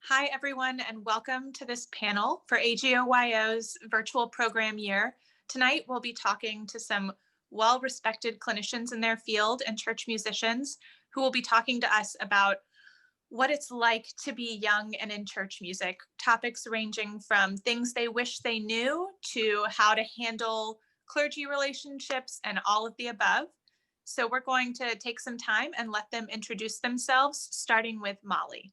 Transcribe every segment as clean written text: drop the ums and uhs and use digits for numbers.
Hi, everyone, and welcome to this panel for AGOYO's virtual program year. Tonight, we'll be talking to some well-respected clinicians in their field and church musicians who will be talking to us about what it's like to be young and in church music, topics ranging from things they wish they knew to how to handle clergy relationships and all of the above. So we're going to take some time and let them introduce themselves, starting with Mollie.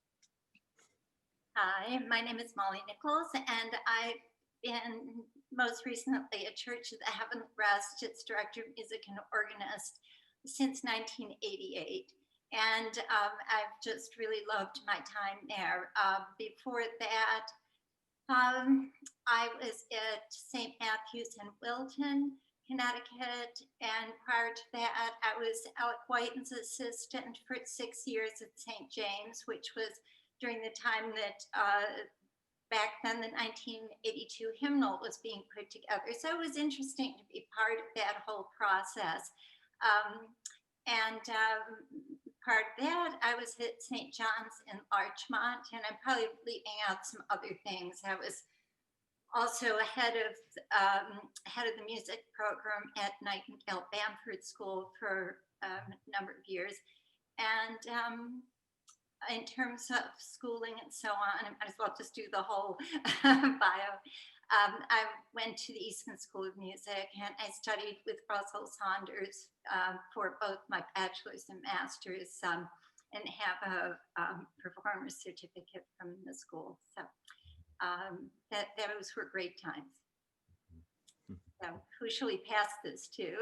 Hi, my name is Mollie Nichols, and I've been most recently at Church of the Heavenly Rest, its director of music and organist since 1988. And I've just really loved my time there. Before that, I was at St. Matthew's in Wilton, Connecticut, and prior to that, I was Alec Whiten's assistant for 6 years at St. James, which was during the time that back then the 1982 hymnal was being put together. So it was interesting to be part of that whole process. Part of that, I was at St. John's in Larchmont, and I'm probably leaving out some other things. I was also head of the music program at Nightingale Bamford School for a number of years. And in terms of schooling and so on, I might as well just do the whole bio. I went to the Eastman School of Music, and I studied with Russell Saunders for both my bachelor's and master's, and have a performer's certificate from the school. So those were great times. So who shall we pass this to?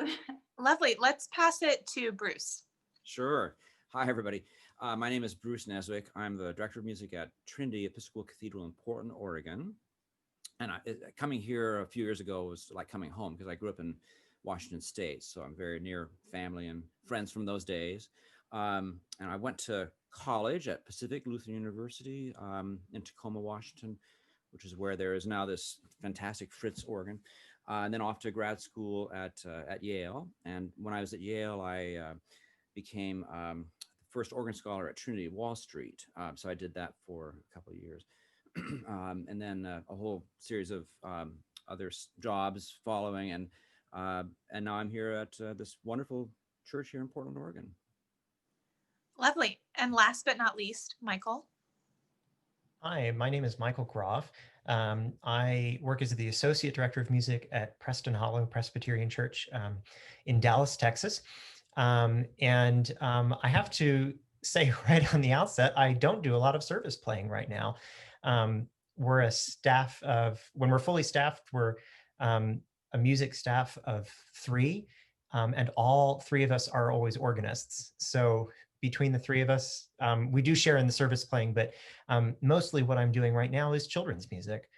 Lovely. Let's pass it to Bruce. Sure. Hi, everybody. My name is Bruce Neswick. I'm the director of music at Trinity Episcopal Cathedral in Portland, Oregon. And coming here a few years ago was like coming home because I grew up in Washington State. So I'm very near family and friends from those days. And I went to college at Pacific Lutheran University in Tacoma, Washington, which is where there is now this fantastic Fritz organ. And then off to grad school at Yale. And when I was at Yale, I became first organ scholar at Trinity Wall Street. So I did that for a couple of years. And then a whole series of other jobs following. And now I'm here at this wonderful church here in Portland, Oregon. Lovely. And last but not least, Michael. Hi, my name is Michael Groff. I work as the Associate Director of Music at Preston Hollow Presbyterian Church in Dallas, Texas. I have to say right on the outset, I don't do a lot of service playing right now. We're a staff of, when we're fully staffed, we're a music staff of 3, and all 3 of us are always organists. So between the 3 of us, we do share in the service playing, but mostly what I'm doing right now is children's music.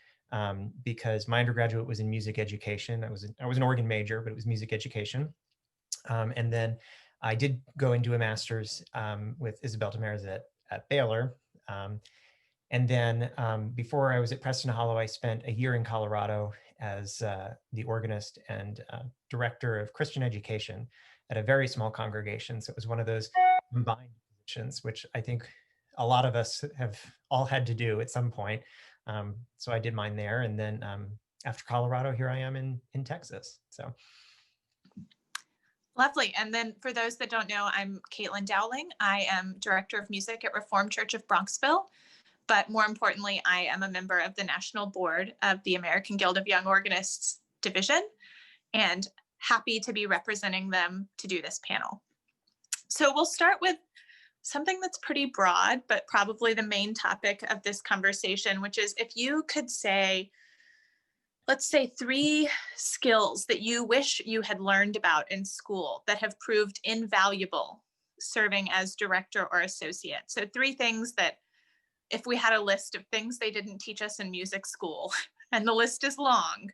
Because my undergraduate was in music education. I was an organ major, but it was music education. And then I did go and do a master's with Isabel Demers at Baylor. And then before I was at Preston Hollow, I spent a year in Colorado as the organist and director of Christian education at a very small congregation. So it was one of those combined positions, which I think a lot of us have all had to do at some point. So I did mine there. And then after Colorado, here I am in Texas. So. Lovely. And then for those that don't know, I'm Caitlin Dowling. I am Director of Music at Reformed Church of Bronxville. But more importantly, I am a member of the National Board of the American Guild of Young Organists Division, and happy to be representing them to do this panel. So we'll start with something that's pretty broad, but probably the main topic of this conversation, which is if you could say, let's say 3 skills that you wish you had learned about in school that have proved invaluable serving as director or associate. So 3 things that if we had a list of things they didn't teach us in music school, and the list is long,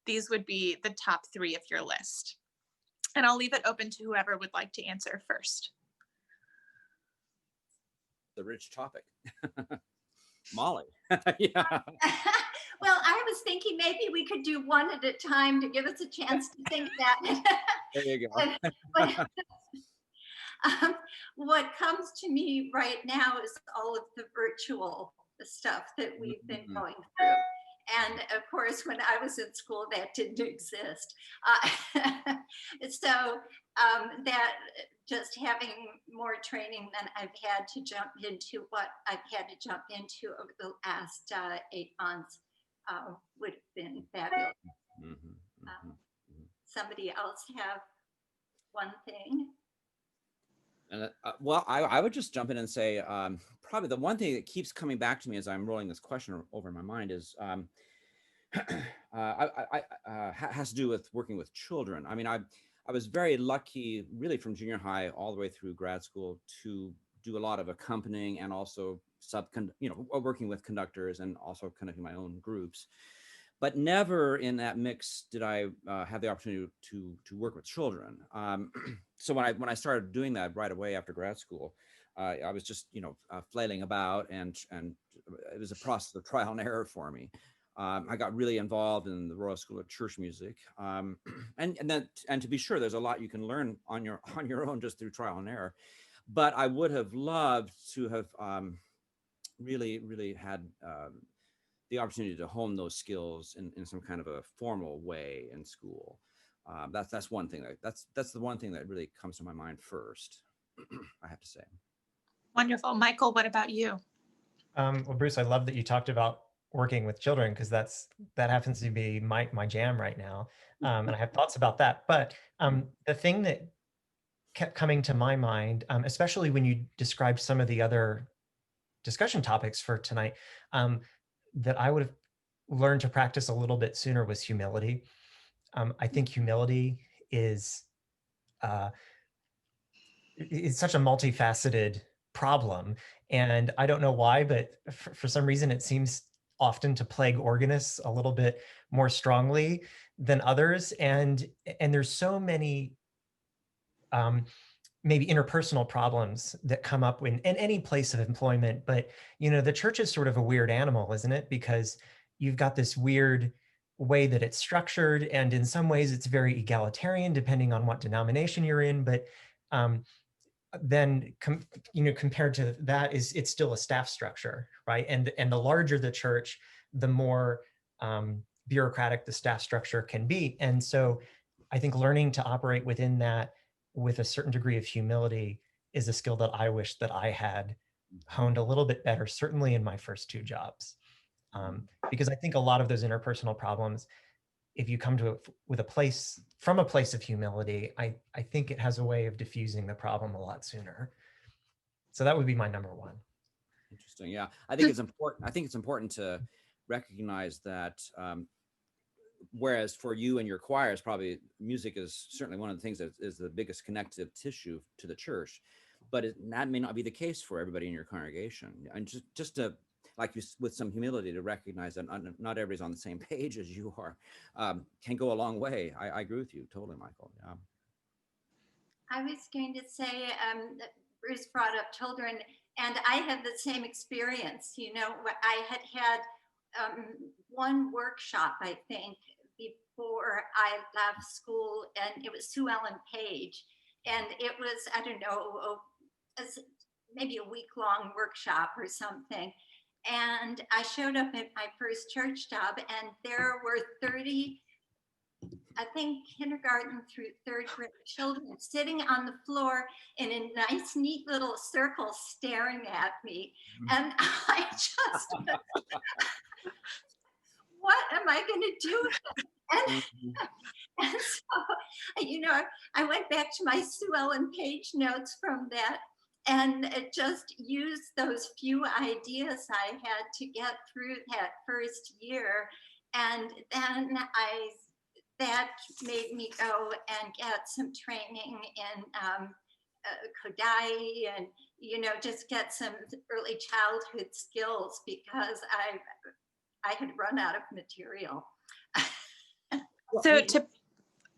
these would be the top 3 of your list. And I'll leave it open to whoever would like to answer first. The rich topic. Mollie. Yeah. Well, I was thinking maybe we could do one at a time to give us a chance to think that. There you go. What comes to me right now is all of the virtual stuff that we've been Mhm. going through. And of course, when I was in school, that didn't exist. So that just having more training than I've had to jump into what I've had to jump into over the last 8 months would have been fabulous. Mhm. Um, Mhm. Mhm. Somebody else have one thing? And well, I would just jump in and say, probably the one thing that keeps coming back to me as I'm rolling this question over my mind is has to do with working with children. I mean, I was very lucky, really, from junior high all the way through grad school to do a lot of accompanying and also working with conductors and also conducting my own groups. But never in that mix did I have the opportunity to work with children. So when I started doing that right away after grad school, I was just flailing about, and it was a process of trial and error for me. I got really involved in the Royal School of Church Music, and to be sure, there's a lot you can learn on your own just through trial and error. But I would have loved to have really had the opportunity to hone those skills in some kind of a formal way in school. That's one thing that's the one thing that really comes to my mind first. I have to say. Wonderful. Michael, what about you? Well, Bruce, I love that you talked about working with children, because that happens to be my jam right now, and I have thoughts about that. But the thing that kept coming to my mind, especially when you described some of the other discussion topics for tonight, that I would have learned to practice a little bit sooner, was humility. I think humility is such a multifaceted problem, and I don't know why, but for some reason it seems often to plague organists a little bit more strongly than others, and there's so many maybe interpersonal problems that come up in any place of employment. But the church is sort of a weird animal, isn't it? Because you've got this weird way that it's structured, and in some ways it's very egalitarian depending on what denomination you're in. But then compared to that, it's still a staff structure, right? And the larger the church, the more bureaucratic the staff structure can be. And so I think learning to operate within that with a certain degree of humility is a skill that I wish that I had honed a little bit better, certainly in my first two jobs. Because I think a lot of those interpersonal problems, if you come to it from a place of humility, I think it has a way of diffusing the problem a lot sooner. So that would be my number one. Interesting. Yeah, I think it's important. I think it's important to recognize that. Whereas for you and your choirs, probably music is certainly one of the things that is the biggest connective tissue to the church, but that may not be the case for everybody in your congregation. And just to, like you, with some humility, to recognize that not everybody's on the same page as you are, can go a long way. I agree with you totally, Michael. Yeah. I was going to say, that Bruce brought up children, and I had the same experience. I had one workshop, I think, before I left school, and it was Sue Ellen Page, and it was, I don't know, maybe a week-long workshop or something. And I showed up at my first church job, and there were 30, I think, kindergarten through third grade children sitting on the floor in a nice, neat little circle staring at me. And I just, what am I going to do? And so, I went back to my Sue Ellen Page notes from that, and just used those few ideas I had to get through that first year. And then that made me go and get some training in Kodai, and just get some early childhood skills, because I had run out of material. So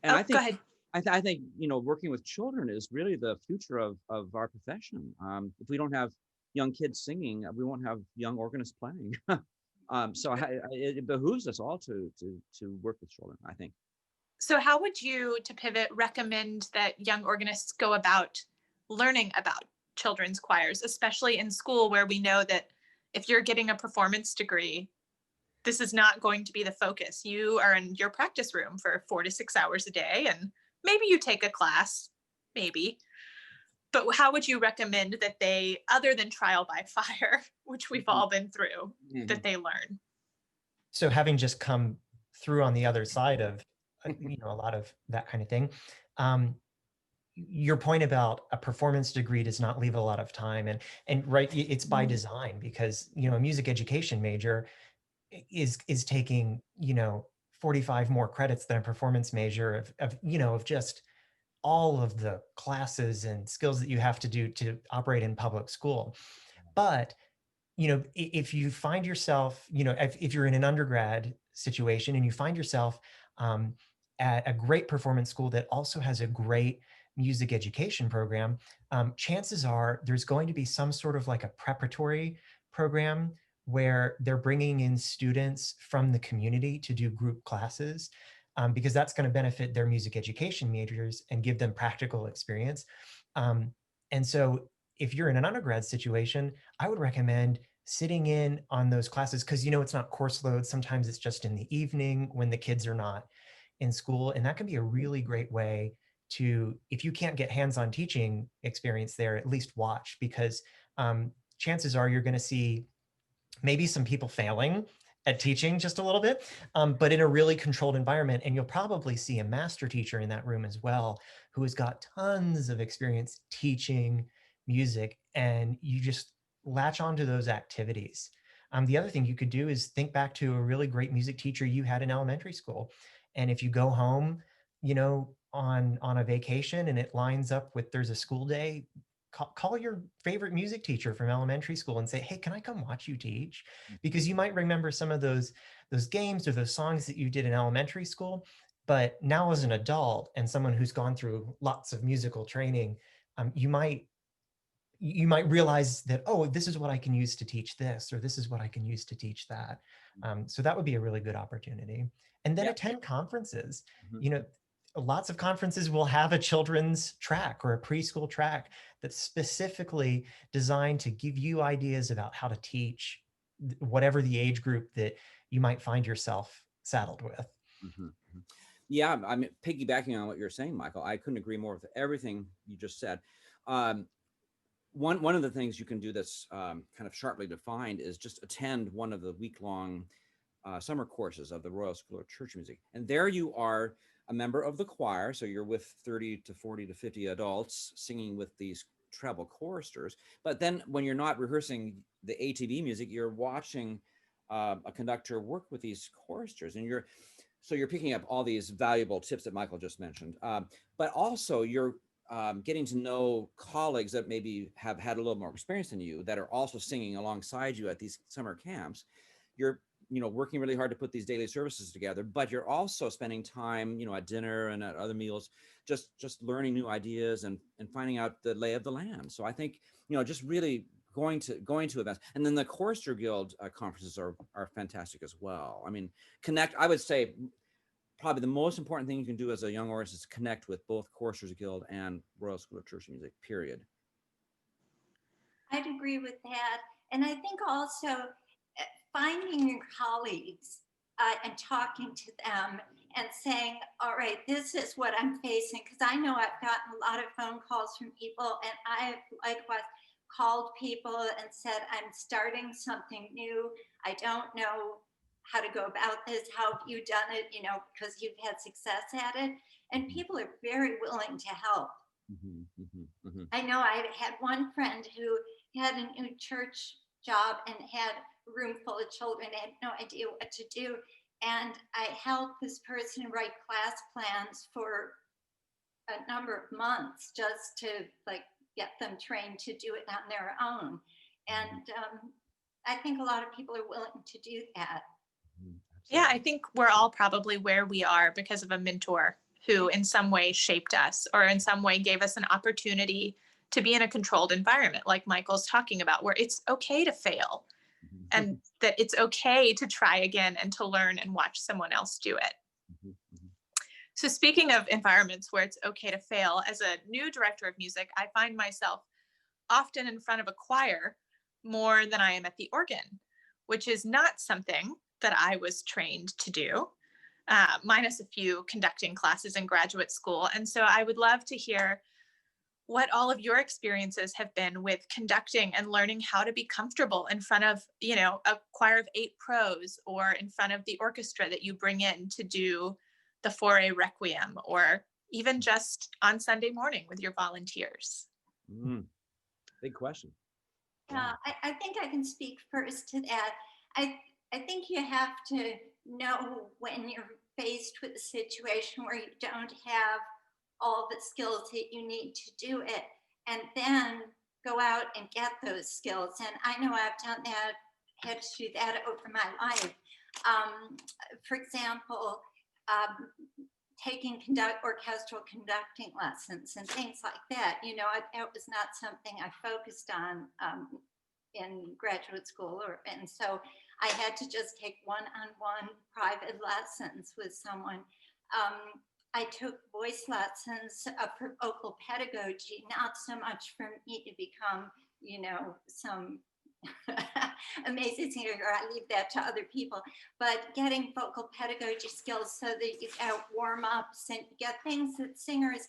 I think, go ahead. I think working with children is really the future of our profession. If we don't have young kids singing, we won't have young organists playing. So it behooves us all to work with children, I think. So how would you, to pivot, recommend that young organists go about learning about children's choirs, especially in school, where we know that if you're getting a performance degree, this is not going to be the focus. You are in your practice room for 4 to 6 hours a day, and maybe you take a class, maybe. But how would you recommend that they, other than trial by fire, which we've all been through, that they learn? So having just come through on the other side of, a lot of that kind of thing, your point about a performance degree does not leave a lot of time, and right, it's by design, because a music education major is taking 45 more credits than a performance major of just all of the classes and skills that you have to do to operate in public school. But if you find yourself, if you're in an undergrad situation and you find yourself at a great performance school that also has a great music education program, chances are there's going to be some sort of like a preparatory program where they're bringing in students from the community to do group classes, because that's going to benefit their music education majors and give them practical experience. And so if you're in an undergrad situation, I would recommend sitting in on those classes, because it's not course load. Sometimes it's just in the evening when the kids are not in school. And that can be a really great way to, if you can't get hands-on teaching experience there, at least watch, because chances are you're going to see maybe some people failing at teaching just a little bit, but in a really controlled environment. And you'll probably see a master teacher in that room as well, who has got tons of experience teaching music, and you just latch onto those activities. The other thing you could do is think back to a really great music teacher you had in elementary school. And if you go home, on a vacation and it lines up with there's a school day, call your favorite music teacher from elementary school and say, hey, can I come watch you teach? Because you might remember some of those games or those songs that you did in elementary school, but now as an adult and someone who's gone through lots of musical training, you might realize that, oh, this is what I can use to teach this, or this is what I can use to teach that. So that would be a really good opportunity. And then attend conferences. Lots of conferences will have a children's track or a preschool track that's specifically designed to give you ideas about how to teach whatever the age group that you might find yourself saddled with. Yeah, I mean, piggybacking on what you're saying, Michael, I couldn't agree more with everything you just said. One of the things you can do that's kind of sharply defined is just attend one of the week-long summer courses of the Royal School of Church Music. And there you are a member of the choir. So you're with 30 to 40 to 50 adults singing with these treble choristers. But then when you're not rehearsing the ATV music, you're watching a conductor work with these choristers. And you're picking up all these valuable tips that Michael just mentioned. But also you're getting to know colleagues that maybe have had a little more experience than you that are also singing alongside you at these summer camps. You're working really hard to put these daily services together, but you're also spending time, at dinner and at other meals, just learning new ideas and finding out the lay of the land. So I think, just really going to events. And then the Chorister Guild conferences are fantastic as well. I mean, I would say probably the most important thing you can do as a young organist is connect with both Choristers Guild and Royal School of Church Music, period. I'd agree with that. And I think also finding your colleagues and talking to them and saying, all right, this is what I'm facing. Because I know I've gotten a lot of phone calls from people, and I likewise called people and said, I'm starting something new. I don't know how to go about this. How have you done it? Because you've had success at it. And people are very willing to help. I know I had one friend who had a new church job and had a room full of children, had no idea what to do. And I helped this person write class plans for a number of months just to get them trained to do it on their own. And I think a lot of people are willing to do that. Yeah, I think we're all probably where we are because of a mentor who in some way shaped us or in some way gave us an opportunity to be in a controlled environment, like Michael's talking about, where it's okay to fail and that it's okay to try again and to learn and watch someone else do it. So speaking of environments where it's okay to fail, as a new director of music, I find myself often in front of a choir more than I am at the organ, which is not something that I was trained to do, minus a few conducting classes in graduate school. And so I would love to hear what all of your experiences have been with conducting and learning how to be comfortable in front of, a choir of 8 pros, or in front of the orchestra that you bring in to do the 4A Requiem, or even just on Sunday morning with your volunteers. Big question. Yeah, I think I can speak first to that. I think you have to know when you're faced with a situation where you don't have all the skills that you need to do it, and then go out and get those skills. And I know I've done that, had to do that over my life. For example, taking orchestral conducting lessons and things like that. It was not something I focused on in graduate school, and so I had to just take one-on-one private lessons with someone. I took voice lessons for vocal pedagogy, not so much for me to become, some amazing singer. I leave that to other people, but getting vocal pedagogy skills so that you get warm-ups and get things that singers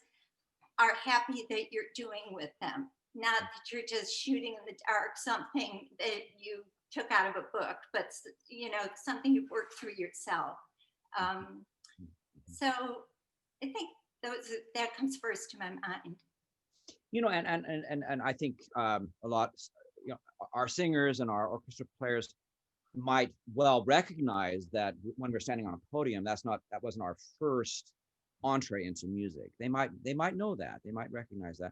are happy that you're doing with them, not that you're just shooting in the dark something that you took out of a book, but something you've worked through yourself. So I think that comes first to my mind. And I think a lot, our singers and our orchestra players might well recognize that when we're standing on a podium, that wasn't our first entree into music. They might know that, they might recognize that,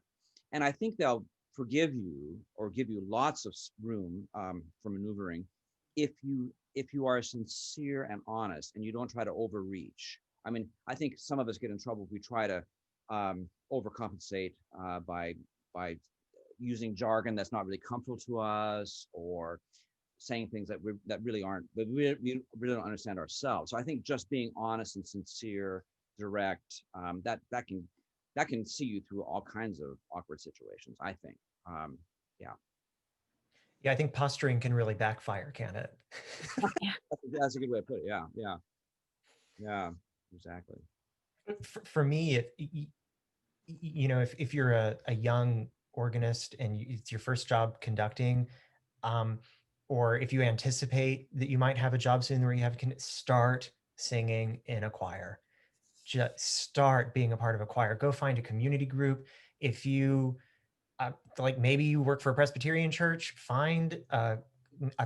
and I think they'll forgive you or give you lots of room for maneuvering if you are sincere and honest and you don't try to overreach. I mean, I think some of us get in trouble if we try to overcompensate by using jargon that's not really comfortable to us, or saying things that really aren't, but we really don't understand ourselves. So I think just being honest and sincere, direct, that can see you through all kinds of awkward situations, I think. Yeah, I think posturing can really backfire, can it? Yeah. That's a good way to put it. Yeah, exactly. For me, if you're a young organist and it's your first job conducting, or if you anticipate that you might have a job soon where you can start singing in a choir, just start being a part of a choir. Go find a community group. If you maybe you work for a Presbyterian church, find a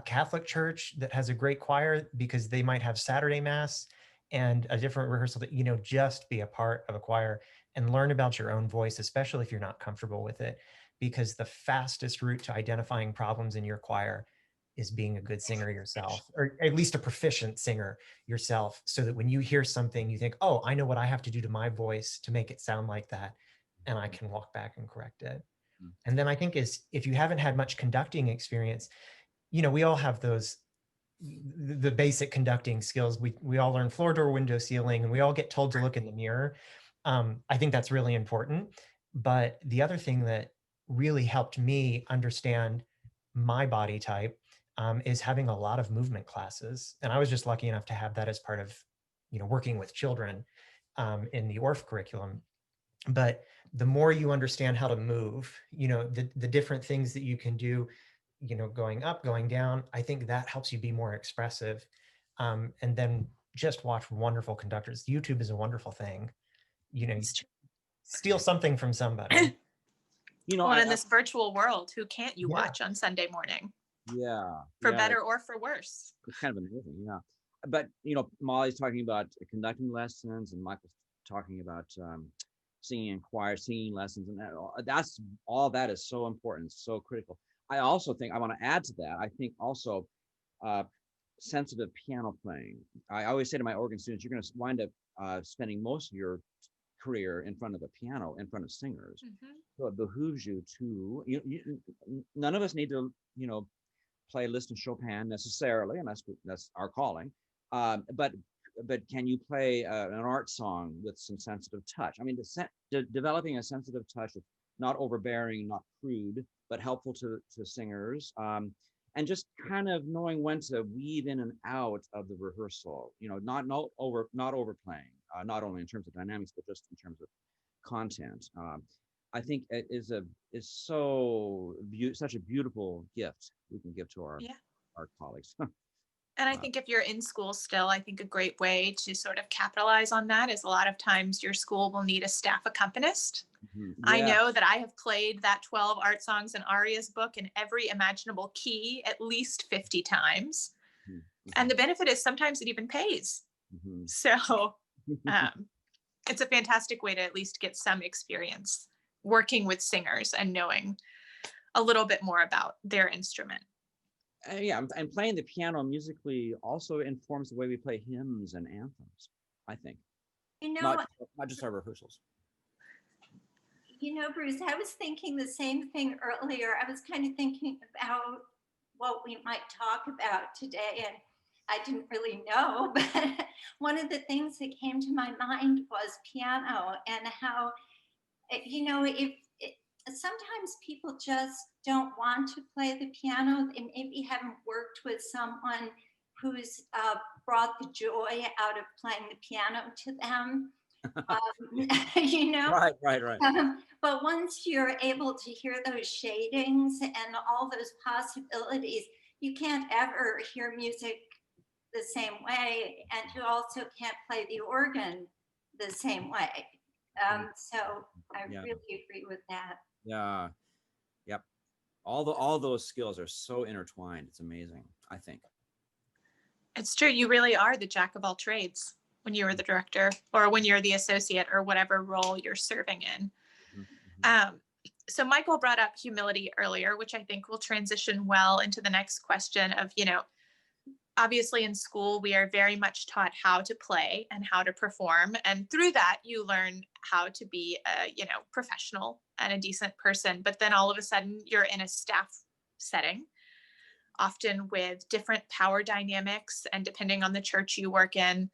Catholic church that has a great choir, because they might have Saturday Mass and a different rehearsal. That just be a part of a choir and learn about your own voice, especially if you're not comfortable with it, because the fastest route to identifying problems in your choir is being a good singer yourself, or at least a proficient singer yourself, so that when you hear something, you think, oh, I know what I have to do to my voice to make it sound like that, and I can walk back and correct it. And then I think if you haven't had much conducting experience, we all have the basic conducting skills. We all learn floor, door, window, ceiling, and we all get told to look in the mirror. I think that's really important. But the other thing that really helped me understand my body type is having a lot of movement classes. And I was just lucky enough to have that as part of, working with children in the ORF curriculum. But the more you understand how to move, the different things that you can do, going up, going down, I think that helps you be more expressive. And then just watch wonderful conductors. YouTube is a wonderful thing. Steal something from somebody. Well, in this virtual world, who can't you watch on Sunday morning? Yeah. For better or for worse. It's kind of amazing, yeah. But, Mollie's talking about conducting lessons, and Michael's talking about singing in choir, singing lessons, and that's all that is so important, so critical. I also think I want to add to that. I think also sensitive piano playing. I always say to my organ students, you're going to wind up spending most of your career in front of a piano, in front of singers. So it behooves you to. None of us need to, play Liszt and Chopin necessarily, and that's our calling. But can you play an art song with some sensitive touch? I mean, developing a sensitive touch, not overbearing, not crude, but helpful to singers. And just kind of knowing when to weave in and out of the rehearsal, not overplaying, not only in terms of dynamics, but just in terms of content. I think it is such a beautiful gift we can give to our colleagues. And I think if you're in school still, I think a great way to sort of capitalize on that is a lot of times your school will need a staff accompanist. I Yeah. know that I have played that 12 art songs and arias book in every imaginable key at least 50 times. And the benefit is sometimes it even pays. So it's a fantastic way to at least get some experience working with singers and knowing a little bit more about their instrument. Yeah, and playing the piano musically also informs the way we play hymns and anthems, I think. Not just our rehearsals. Bruce, I was thinking the same thing earlier. I was kind of thinking about what we might talk about today, and I didn't really know, but one of the things that came to my mind was piano and how, if sometimes people just don't want to play the piano. They maybe haven't worked with someone who's brought the joy out of playing the piano to them. Right. But once you're able to hear those shadings and all those possibilities, you can't ever hear music the same way, and you also can't play the organ the same way. So I really agree with that. Yeah. Yep. All those skills are so intertwined. It's amazing, I think. It's true. You really are the jack of all trades when you were the director or when you're the associate or whatever role you're serving in. So Michael brought up humility earlier, which I think will transition well into the next question of, obviously in school, we are very much taught how to play and how to perform. And through that, you learn how to be a, professional and a decent person. But then all of a sudden you're in a staff setting, often with different power dynamics and depending on the church you work in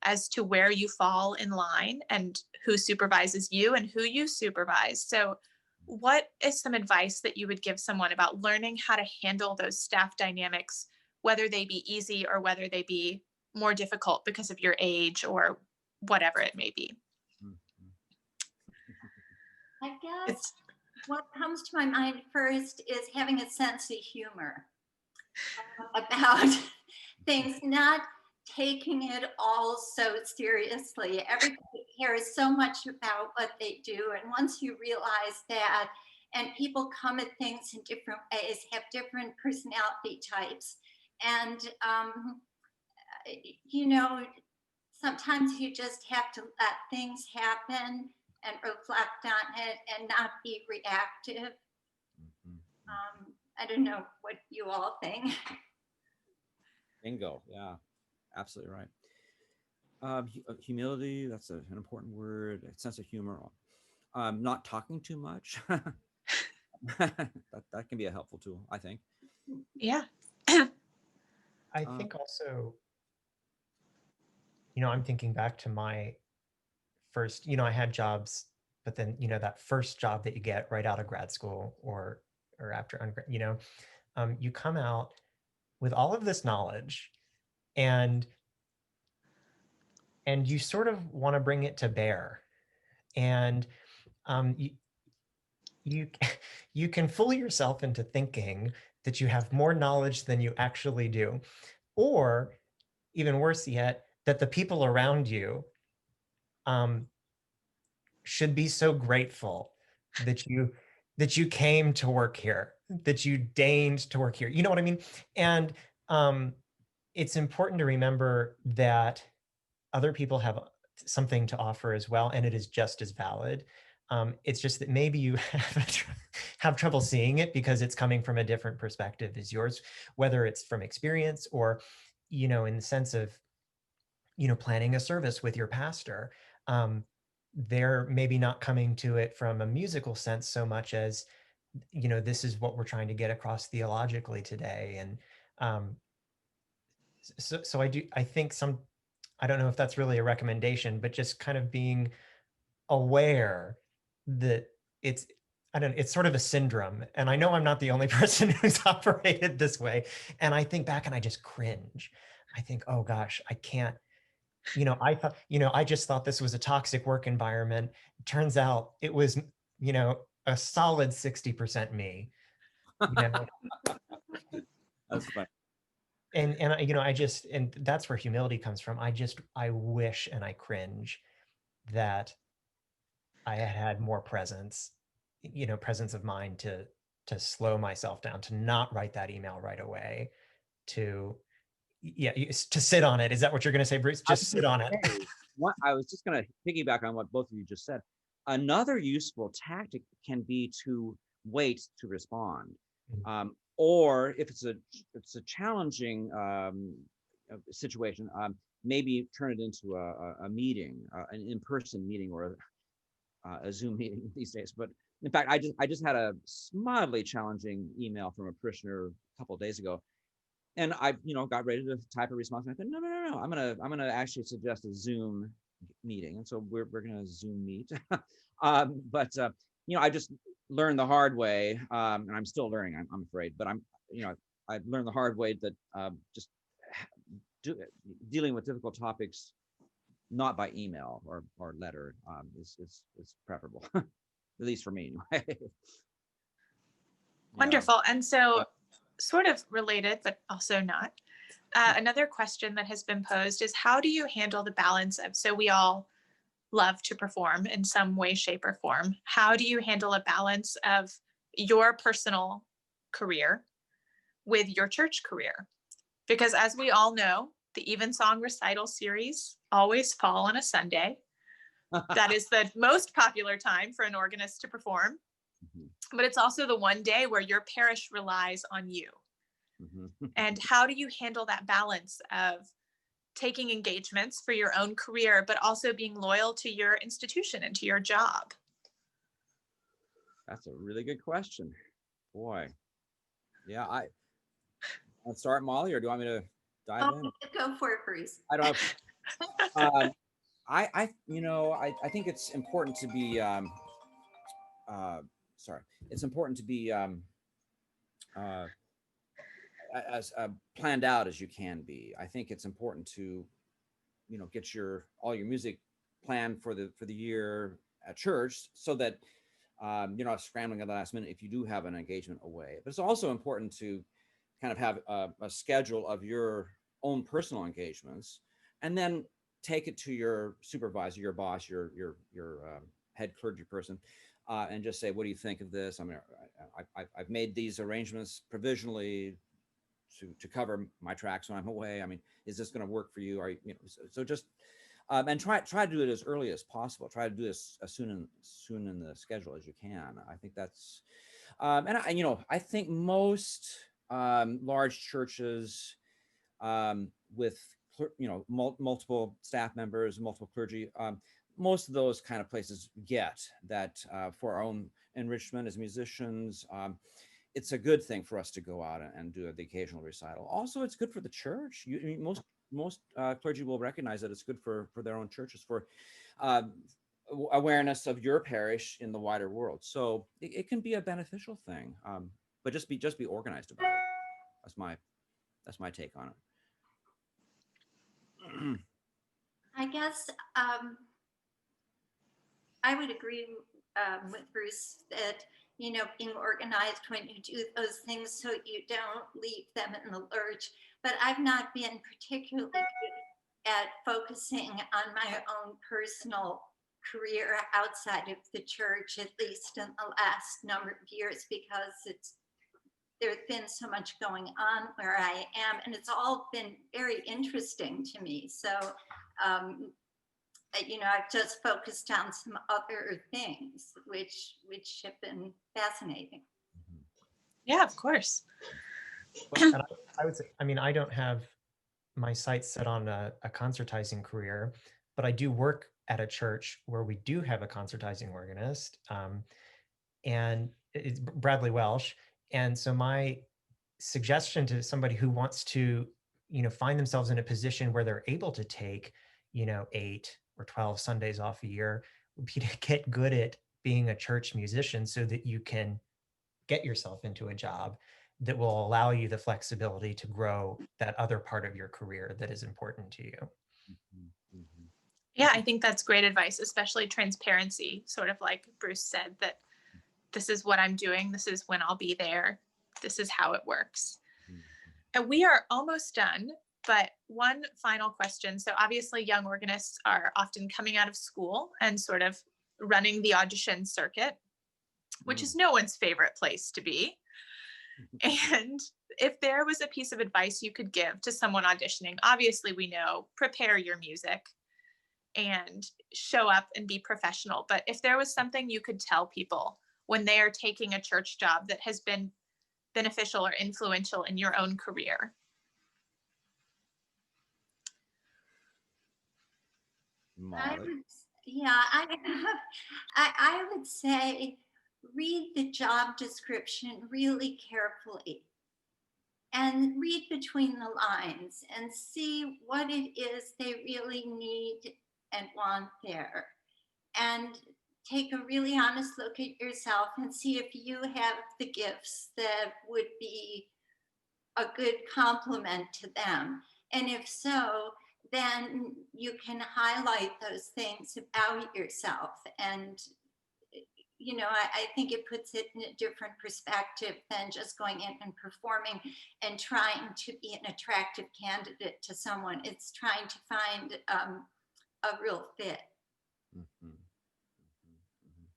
as to where you fall in line and who supervises you and who you supervise. So what is some advice that you would give someone about learning how to handle those staff dynamics, whether they be easy or whether they be more difficult because of your age or whatever it may be? I guess what comes to my mind first is having a sense of humor about things, not taking it all so seriously. Everybody cares so much about what they do. And once you realize that, and people come at things in different ways, have different personality types. And, sometimes you just have to let things happen and reflect on it and not be reactive. I don't know what you all think. Bingo. Yeah, absolutely right. Humility, that's an important word. A sense of humor. Not talking too much. that can be a helpful tool, I think. Yeah. I think also, I'm thinking back to my first, I had jobs, but then, that first job that you get right out of grad school or after undergrad, you come out with all of this knowledge and you sort of want to bring it to bear. And you can fool yourself into thinking that you have more knowledge than you actually do. Or even worse yet, that the people around you should be so grateful that you came to work here, that you deigned to work here. You know what I mean? And it's important to remember that other people have something to offer as well, and it is just as valid. It's just that maybe you have trouble seeing it because it's coming from a different perspective as yours, whether it's from experience or, in the sense of, planning a service with your pastor. They're maybe not coming to it from a musical sense so much as, this is what we're trying to get across theologically today. And so I think I don't know if that's really a recommendation, but just kind of being aware that I don't know, it's sort of a syndrome. And I know I'm not the only person who's operated this way. And I think back and I just cringe. I think, oh gosh, I can't, I thought, I just thought this was a toxic work environment. Turns out it was, a solid 60% me, you know, That's funny. and and that's where humility comes from. I wish and I cringe that I had had more presence, presence of mind to slow myself down, to not write that email right away, to to sit on it. Is that what you're going to say, Bruce? Just sit on it. I was just going to piggyback on what both of you just said. Another useful tactic can be to wait to respond, or if it's a challenging situation, maybe turn it into a meeting, an in-person meeting, or a Zoom meeting these days. But in fact, I just had a mildly challenging email from a parishioner a couple of days ago, and I got ready to type a response. And I said, no, I'm gonna actually suggest a Zoom meeting, and so we're gonna Zoom meet. But I just learned the hard way, and I'm still learning. I'm afraid, but I've learned the hard way that just dealing with difficult topics not by email or letter is preferable, at least for me anyway. Wonderful. And so, sort of related, but also not, another question that has been posed is, how do you handle the balance of, so we all love to perform in some way, shape, or form. How do you handle a balance of your personal career with your church career? Because as we all know, the Evensong recital series always fall on a Sunday. That is the most popular time for an organist to perform. But it's also the one day where your parish relies on you. And how do you handle that balance of taking engagements for your own career, but also being loyal to your institution and to your job? That's a really good question. Boy. Yeah, I'll start, Molly, or do you want me to dive in? Go for it, Bruce. I don't know. I think it's important to be it's important to be as planned out as you can be. I think it's important to get all your music planned for the year at church, so that you're not scrambling at the last minute if you do have an engagement away. But it's also important to kind of have a schedule of your own personal engagements, and then take it to your supervisor, your boss, your head clergy person, and just say, what do you think of this? I mean, I've made these arrangements provisionally to cover my tracks when I'm away. I mean, is this going to work for you? Are you, so just and try to do it as early as possible. Try to do this as soon in the schedule as you can. I think that's and I think most large churches with multiple staff members, multiple clergy, most of those kind of places get that for our own enrichment as musicians. It's a good thing for us to go out and do the occasional recital. Also, it's good for the church. Most clergy will recognize that it's good for their own churches, for awareness of your parish in the wider world. So it can be a beneficial thing, but just be organized about it. That's my take on it. I guess I would agree with Bruce that being organized when you do those things so you don't leave them in the lurch. But I've not been particularly good at focusing on my own personal career outside of the church, at least in the last number of years, because there's been so much going on where I am, and it's all been very interesting to me. So, I've just focused on some other things, which have been fascinating. Yeah, of course. And I would say, I don't have my sights set on a concertizing career, but I do work at a church where we do have a concertizing organist, and it's Bradley Welsh. And so my suggestion to somebody who wants to, find themselves in a position where they're able to take, 8 or 12 Sundays off a year would be to get good at being a church musician so that you can get yourself into a job that will allow you the flexibility to grow that other part of your career that is important to you. Mhm, mhm. Yeah, I think that's great advice, especially transparency, sort of like Bruce said, that this is what I'm doing, this is when I'll be there, this is how it works. Mhm. And we are almost done, but one final question. So obviously young organists are often coming out of school and sort of running the audition circuit, which is no one's favorite place to be. And if there was a piece of advice you could give to someone auditioning, obviously we know prepare your music and show up and be professional. But if there was something you could tell people when they are taking a church job that has been beneficial or influential in your own career. Mollie? I would say read the job description really carefully and read between the lines and see what it is they really need and want there. And take a really honest look at yourself and see if you have the gifts that would be a good complement to them. And if so, then you can highlight those things about yourself. And, you know, I think it puts it in a different perspective than just going in and performing and trying to be an attractive candidate to someone. It's trying to find a real fit. Mhm, mhm, mhm.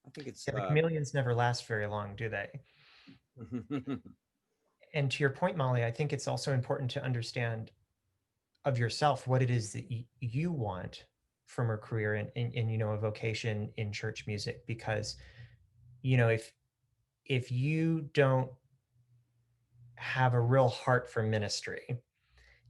I think it's Yeah, the chameleons never last very long, do they? And to your point, Molly, I think it's also important to understand of yourself what it is that you want from a career and you know, a vocation in church music, because, you know, if you don't have a real heart for ministry,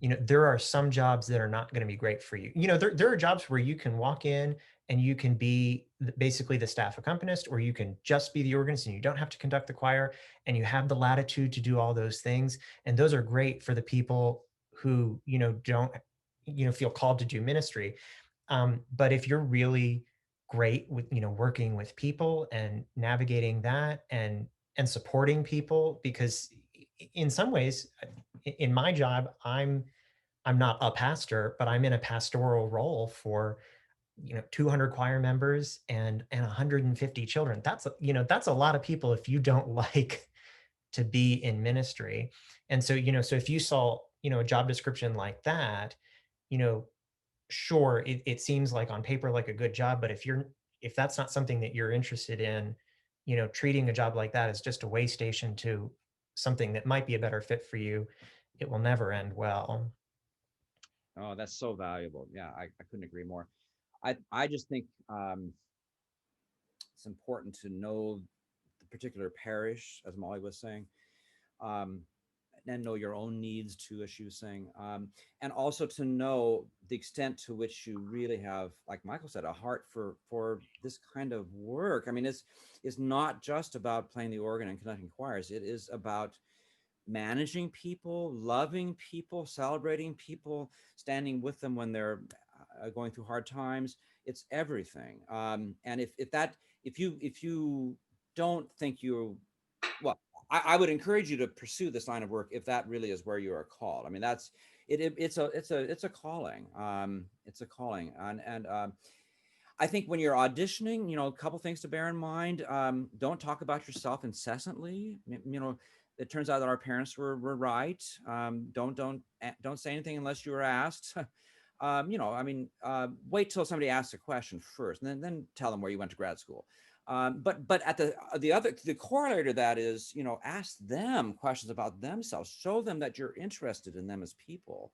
you know, there are some jobs that are not going to be great for you. You know, there are jobs where you can walk in and you can be basically the staff accompanist, or you can just be the organist and you don't have to conduct the choir, and you have the latitude to do all those things. And those are great for the people who, you know, don't, you know, feel called to do ministry. But if you're really great with, you know, working with people and navigating that and supporting people, because in some ways, in my job, I'm not a pastor, but I'm in a pastoral role for, you know, 200 choir members and 150 children. That's, you know, that's a lot of people if you don't like to be in ministry. And so, you know, so if you saw, you know, a job description like that, you know, sure, it seems like on paper like a good job, but if that's not something that you're interested in, you know, treating a job like that as just a way station to something that might be a better fit for you, it will never end well. Oh, that's so valuable. Yeah, I couldn't agree more. I just think it's important to know the particular parish, as Molly was saying, um, and know your own needs too, as she was saying, and also to know the extent to which you really have, like Michael said, a heart for this kind of work. I mean, it's not just about playing the organ and conducting choirs. It is about managing people, loving people, celebrating people, standing with them when they're going through hard times. It's everything. And if you don't think you, well, I would encourage you to pursue this line of work if that really is where you are called. I mean, that's it's a calling. It's a calling, and I think when you're auditioning, you know, a couple things to bear in mind. Don't talk about yourself incessantly. You know, it turns out that our parents were right. Don't say anything unless you were asked. You know, I mean, wait till somebody asks a question first, and then tell them where you went to grad school. But at the corollary to that is, you know, ask them questions about themselves. Show them that you're interested in them as people.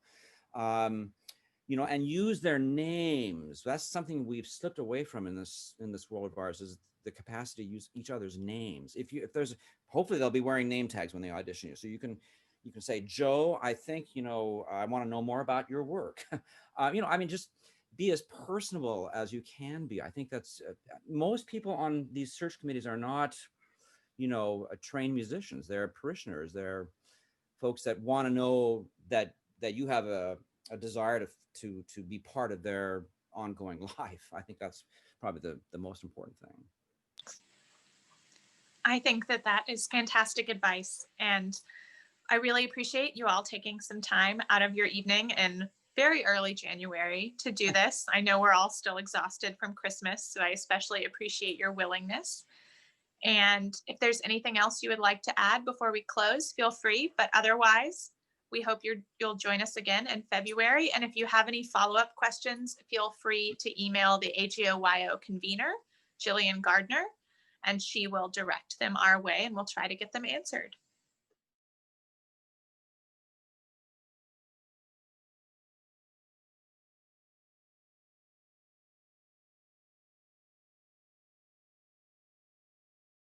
You know, and use their names. That's something we've slipped away from in this world of ours, is the capacity to use each other's names. If there's, hopefully they'll be wearing name tags when they audition you, so you can say, Joe, I think, you know, I want to know more about your work. You know, I mean, just be as personable as you can be. I think that's most people on these search committees are not, you know, trained musicians. They're parishioners. They're folks that want to know that you have a desire to be part of their ongoing life. I think that's probably the most important thing. I think that that is fantastic advice. And I really appreciate you all taking some time out of your evening in very early January to do this. I know we're all still exhausted from Christmas, so I especially appreciate your willingness. And if there's anything else you would like to add before we close, feel free. But otherwise, we hope you'll join us again in February. And if you have any follow-up questions, feel free to email the AGOYO convener, Jillian Gardner, and she will direct them our way and we'll try to get them answered.